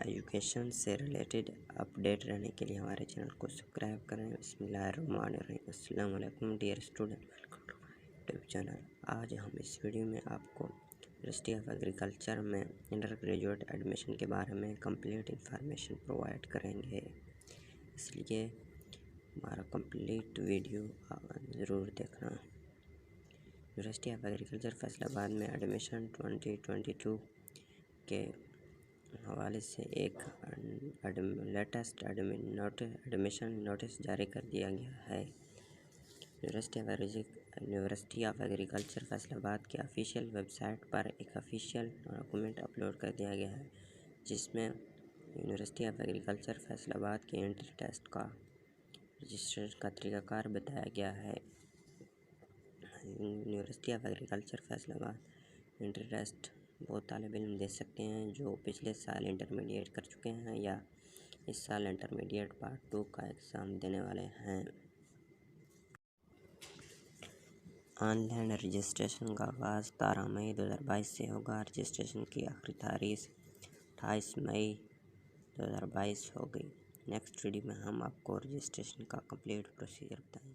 Education سے related update رہنے کے لیے ہمارے چینل کو سبسکرائب کریں۔ بسم اللہ الرحمن الرحیم۔ السلام علیکم dear student, welcome to my YouTube channel. آج ہم اس ویڈیو میں آپ کو یونیورسٹی آف ایگریکلچر میں انڈر گریجویٹ ایڈمیشن کے بارے میں کمپلیٹ انفارمیشن پرووائڈ کریں گے، اس لیے ہمارا کمپلیٹ ویڈیو ضرور دیکھنا۔ یونیورسٹی آف ایگریکلچر فیصل آباد میں ایڈمیشن 2022 کے حوالے سے ایک لیٹسٹ ایڈمیشن نوٹس جاری کر دیا گیا ہے۔ یونیورسٹی آف ایگریکلچر فیصل آباد کے آفیشیل ویب سائٹ پر ایک آفیشیل ڈاکومنٹ اپلوڈ کر دیا گیا ہے، جس میں یونیورسٹی آف ایگریکلچر فیصل آباد کے انٹری ٹیسٹ کا رجسٹریشن کا طریقہ کار بتایا گیا ہے۔ یونیورسٹی آف ایگریکلچر فیصل آباد انٹری ٹیسٹ وہ طالب علم دے سکتے ہیں جو پچھلے سال انٹرمیڈیٹ کر چکے ہیں یا اس سال انٹرمیڈیٹ پارٹ 2 کا ایگزام دینے والے ہیں۔ آن لائن رجسٹریشن کا آغاز 13 مئی 2022 سے ہوگا۔ رجسٹریشن کی آخری تاریخ 28 مئی 2022 ہوگی۔ نیکسٹ ویڈیو میں ہم آپ کو رجسٹریشن کا کمپلیٹ پروسیجر بتائیں گے۔